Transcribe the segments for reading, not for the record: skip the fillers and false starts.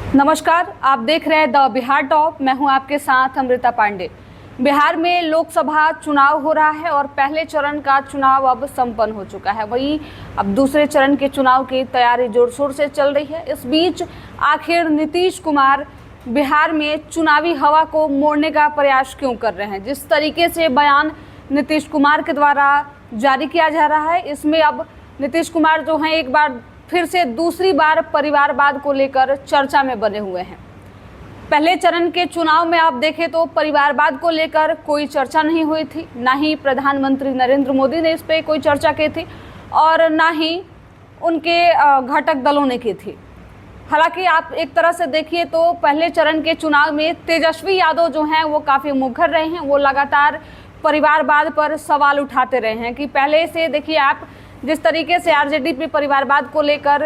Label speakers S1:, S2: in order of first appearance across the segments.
S1: नमस्कार, आप देख रहे हैं द बिहार टॉप। मैं हूं आपके साथ अमृता पांडे। बिहार में लोकसभा चुनाव हो रहा है और पहले चरण का चुनाव अब संपन्न हो चुका है। वहीं अब दूसरे चरण के चुनाव की तैयारी जोर शोर से चल रही है। इस बीच आखिर नीतीश कुमार बिहार में चुनावी हवा को मोड़ने का प्रयास क्यों कर रहे हैं? जिस तरीके से बयान नीतीश कुमार के द्वारा जारी किया जा रहा है, इसमें अब नीतीश कुमार जो हैं एक बार फिर से दूसरी बार परिवारवाद को लेकर चर्चा में बने हुए हैं। पहले चरण के चुनाव में आप देखें तो परिवारवाद को लेकर कोई चर्चा नहीं हुई थी, ना ही प्रधानमंत्री नरेंद्र मोदी ने इस पर कोई चर्चा की थी और ना ही उनके घटक दलों ने की थी। हालांकि आप एक तरह से देखिए तो पहले चरण के चुनाव में तेजस्वी यादव जो हैं वो काफ़ी मुखर रहे हैं। वो लगातार परिवारवाद पर सवाल उठाते रहे हैं कि पहले से देखिए आप जिस तरीके से आरजेडी पे परिवारवाद को लेकर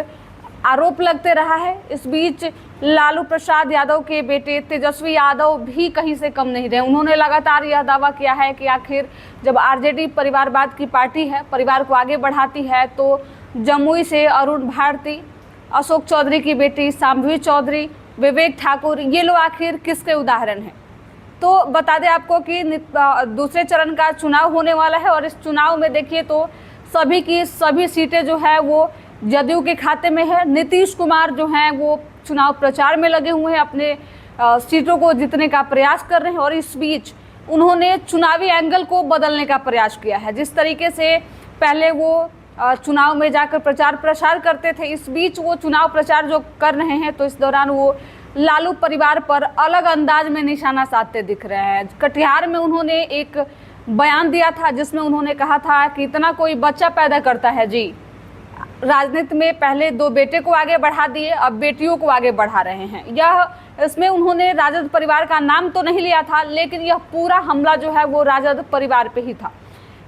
S1: आरोप लगते रहा है, इस बीच लालू प्रसाद यादव के बेटे तेजस्वी यादव भी कहीं से कम नहीं रहे। उन्होंने लगातार यह दावा किया है कि आखिर जब आरजेडी परिवारवाद की पार्टी है, परिवार को आगे बढ़ाती है, तो जमुई से अरुण भारती, अशोक चौधरी की बेटी शांभवी चौधरी, विवेक ठाकुर, ये लोग आखिर किसके उदाहरण हैं? तो बता दें आपको कि दूसरे चरण का चुनाव होने वाला है और इस चुनाव में देखिए तो सभी की सभी सीटें जो है वो जदयू के खाते में है। नीतीश कुमार जो हैं वो चुनाव प्रचार में लगे हुए हैं, अपने सीटों को जीतने का प्रयास कर रहे हैं और इस बीच उन्होंने चुनावी एंगल को बदलने का प्रयास किया है। जिस तरीके से पहले वो चुनाव में जाकर प्रचार प्रसार करते थे, इस बीच वो चुनाव प्रचार जो कर रहे हैं तो इस दौरान वो लालू परिवार पर अलग अंदाज में निशाना साधते दिख रहे हैं। कटिहार में उन्होंने एक बयान दिया था जिसमें उन्होंने कहा था कि इतना कोई बच्चा पैदा करता है जी, राजनीति में पहले 2 बेटे को आगे बढ़ा दिए, अब बेटियों को आगे बढ़ा रहे हैं। इसमें उन्होंने राजद परिवार का नाम तो नहीं लिया था, लेकिन यह पूरा हमला जो है वो राजद परिवार पे ही था।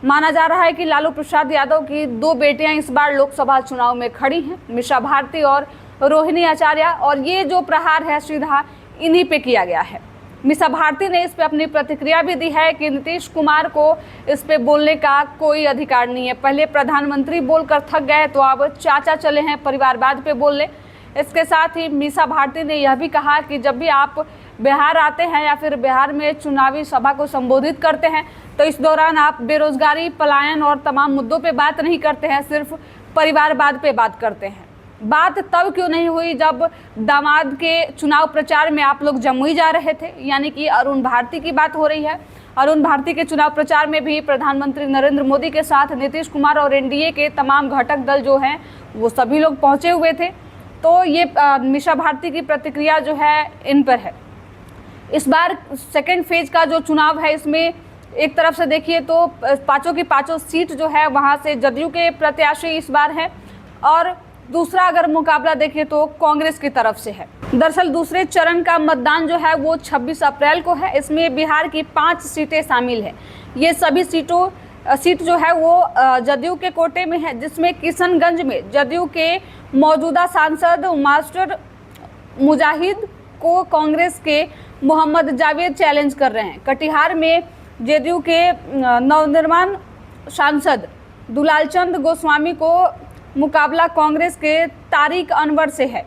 S1: माना जा रहा है कि लालू प्रसाद यादव की 2 बेटियां इस बार लोकसभा चुनाव में खड़ी हैं, मीसा भारती और रोहिणी आचार्य, और ये जो प्रहार है सीधा इन्हीं पे किया गया है। मीसा भारती ने इस पे अपनी प्रतिक्रिया भी दी है कि नीतीश कुमार को इस पे बोलने का कोई अधिकार नहीं है। पहले प्रधानमंत्री बोलकर थक गए तो अब चाचा चले हैं परिवारवाद पे बोलने। इसके साथ ही मीसा भारती ने यह भी कहा कि जब भी आप बिहार आते हैं या फिर बिहार में चुनावी सभा को संबोधित करते हैं तो इस दौरान आप बेरोजगारी, पलायन और तमाम मुद्दों पे बात नहीं करते हैं, सिर्फ परिवारवाद पे बात करते हैं। बात तब क्यों नहीं हुई जब दामाद के चुनाव प्रचार में आप लोग जमुई जा रहे थे, यानी कि अरुण भारती की बात हो रही है। अरुण भारती के चुनाव प्रचार में भी प्रधानमंत्री नरेंद्र मोदी के साथ नीतीश कुमार और एनडीए के तमाम घटक दल जो हैं वो सभी लोग पहुंचे हुए थे। तो ये मीसा भारती की प्रतिक्रिया जो है इन पर है। इस बार सेकेंड फेज का जो चुनाव है, इसमें एक तरफ से देखिए तो पाँचों की पाँचों सीट जो है वहाँ से जदयू के प्रत्याशी इस बार है और दूसरा अगर मुकाबला देखें तो कांग्रेस की तरफ से है। दरअसल दूसरे चरण का मतदान जो है वो 26 अप्रैल को है। इसमें बिहार की 5 सीटें शामिल है। ये सभी सीट जो है वो जदयू के कोटे में है, जिसमें किशनगंज में जदयू के मौजूदा सांसद मास्टर मुजाहिद को कांग्रेस के मोहम्मद जावेद चैलेंज कर रहे हैं। कटिहार में जदयू के नवनिर्माण सांसद दुलालचंद गोस्वामी को मुकाबला कांग्रेस के तारिक अनवर से है।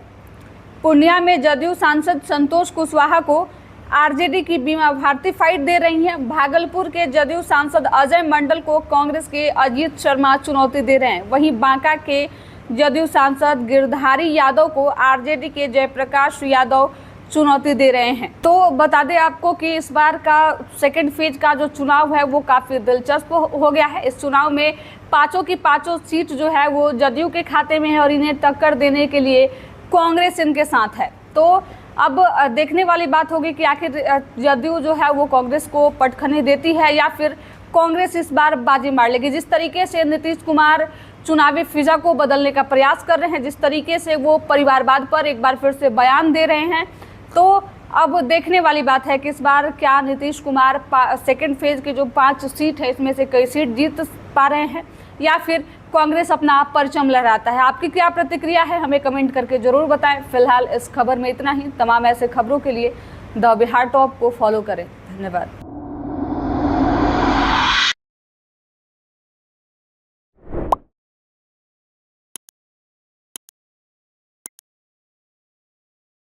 S1: पूर्णिया में जदयू सांसद संतोष कुशवाहा को आरजेडी की बीमा भारती फाइट दे रही हैं। भागलपुर के जदयू सांसद अजय मंडल को कांग्रेस के अजीत शर्मा चुनौती दे रहे हैं। वहीं बांका के जदयू सांसद गिरधारी यादव को आरजेडी के जयप्रकाश यादव चुनौती दे रहे हैं। तो बता दें आपको कि इस बार का सेकेंड फेज का जो चुनाव है वो काफ़ी दिलचस्प हो गया है। इस चुनाव में पाँचों की पाँचों सीट जो है वो जदयू के खाते में है और इन्हें टक्कर देने के लिए कांग्रेस इनके साथ है। तो अब देखने वाली बात होगी कि आखिर जदयू जो है वो कांग्रेस को पटखनी देती है या फिर कांग्रेस इस बार बाजी मार लेगी। जिस तरीके से नीतीश कुमार चुनावी फिजा को बदलने का प्रयास कर रहे हैं, जिस तरीके से वो परिवारवाद पर एक बार फिर से बयान दे रहे हैं, तो अब देखने वाली बात है कि इस बार क्या नीतीश कुमार सेकेंड फेज की जो 5 सीट है इसमें से कई सीट जीत पा रहे हैं या फिर कांग्रेस अपना परचम लहराता है। आपकी क्या प्रतिक्रिया है, हमें कमेंट करके जरूर बताएं। फिलहाल इस खबर में इतना ही। तमाम ऐसे खबरों के लिए द बिहार टॉप को फॉलो करें। धन्यवाद।